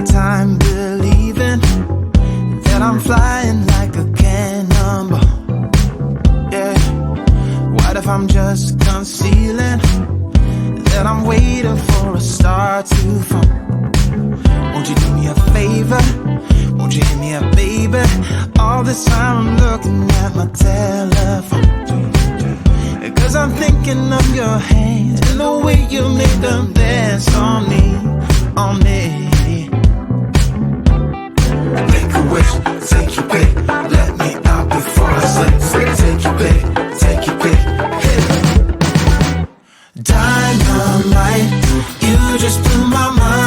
my time believing that I'm flying like a cannonball. Yeah. What if I'm just concealing that I'm waiting for a star to fall? Won't you do me a favor? Won't you hit me up, baby? All this time I'm looking at my telephone, 'cause I'm thinking of your hands and the way you make them dance on me, on me. Make a wish, take your pick, let me out before I slip. Take your pick, take your pick, hit. Dynamite, you just blew my mind.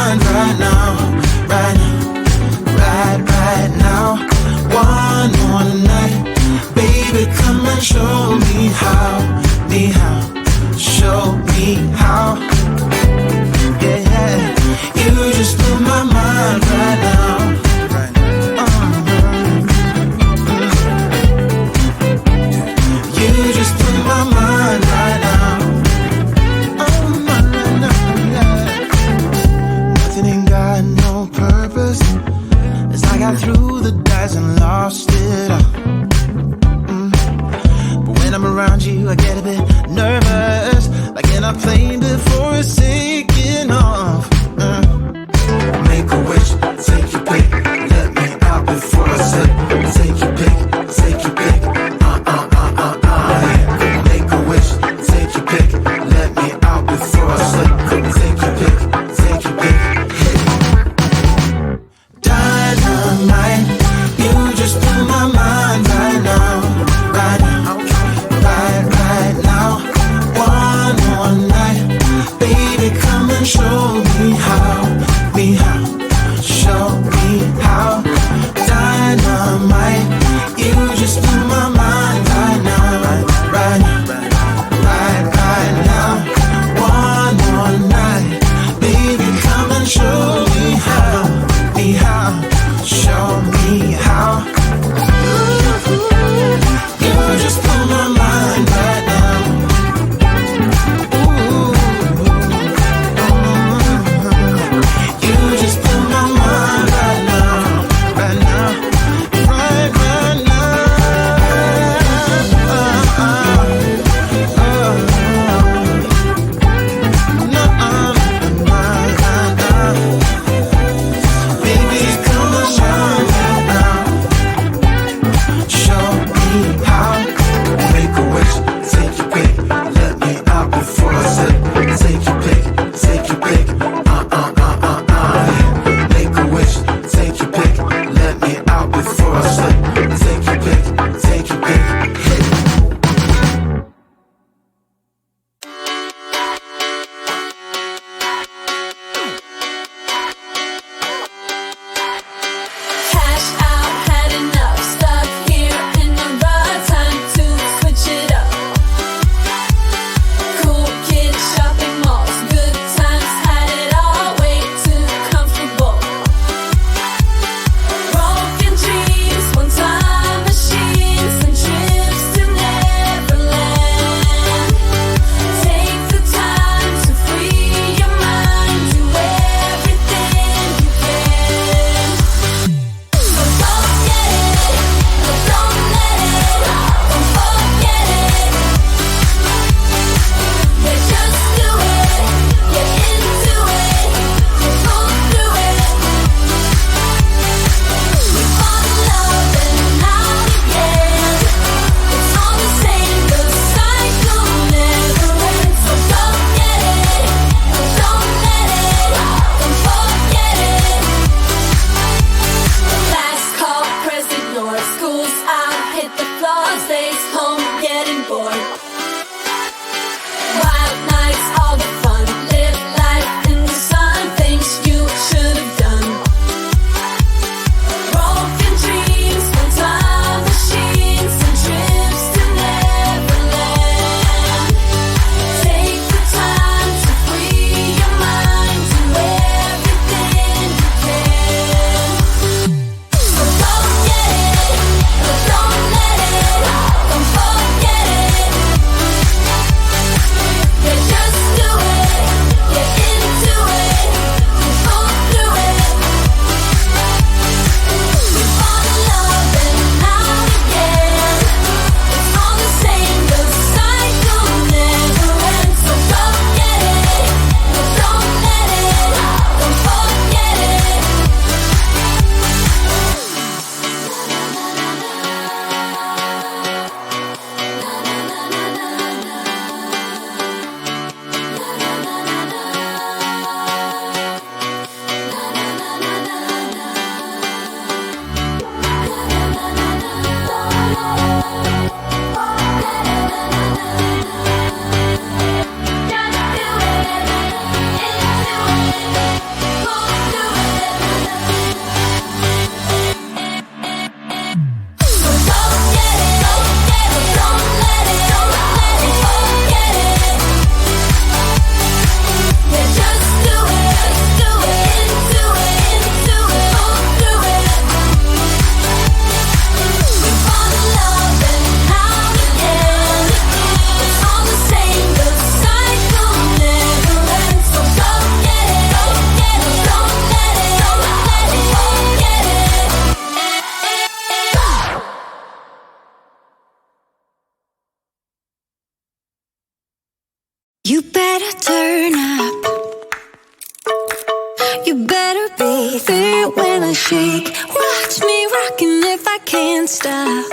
You better be there when I shake. Watch me rocking if I can't stop.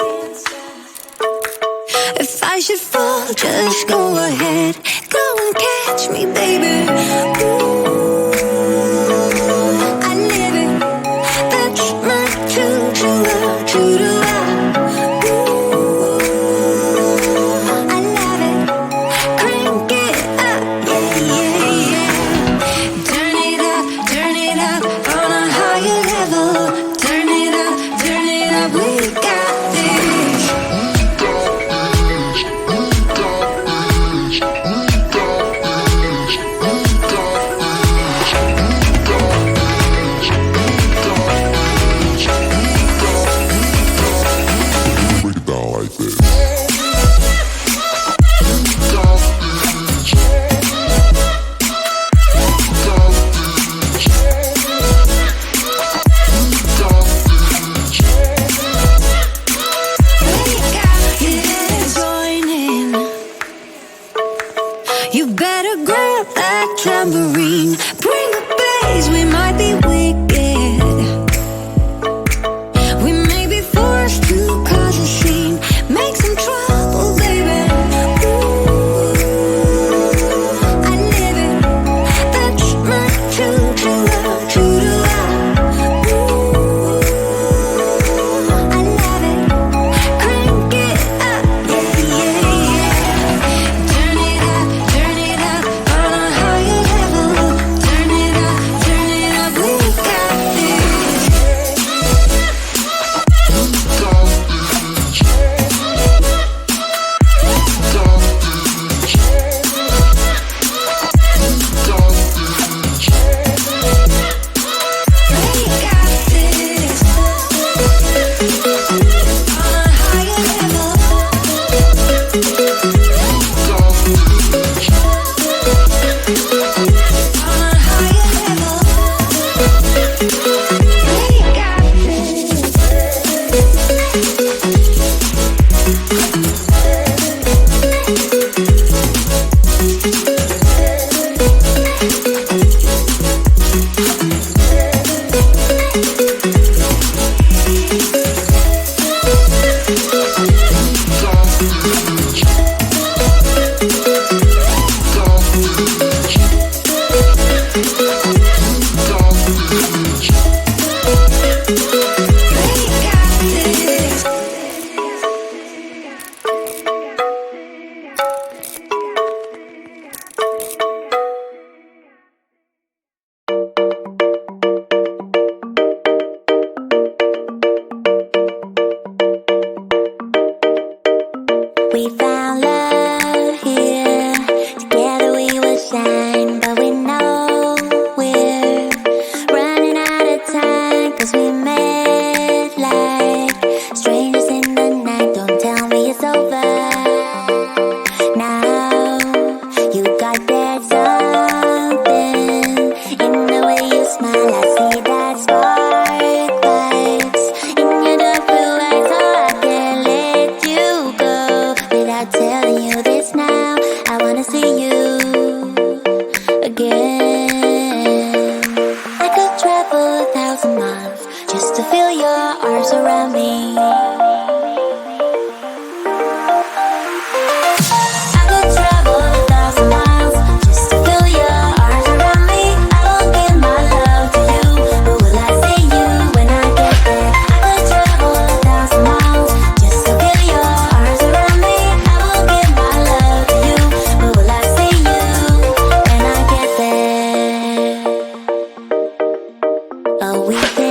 If I should fall, just go ahead. Go and catch me, baby. Ooh, I live it. That's my true Ooh, I love it. Crank it up, yeah, yeah, yeah. Turn it up on a higher level. Turn it up, we got this. You better grab that tambourine. Bring the bass, we might be wicked. We may be forced to cause a scene. Make some trouble, baby. Ooh, I live it. That's my true love. Ooh, I love it. Crank it up, yeah, yeah, yeah. Turn it up on a higher level. Turn it up, we got this. We got this. On a higher level. On a higher level. We got this. We got this. We found love here. Together we will shine, but we know we're running out of time. 'Cause we met like strangers in the night. Don't tell me it's over now. You got that something in the way you smile. I see that spark lights in your dark blue eyes, so I can't let you go without telling you this now. I wanna see you again. I could travel 1,000 miles just to feel your arms around me. I could travel 1,000 miles just to feel your arms around me. I will give my love to you, but will I see you when I get there? I could travel 1,000 miles just to feel your arms around me. I will give my love to you, but will I see you when I get there? Oh, we did.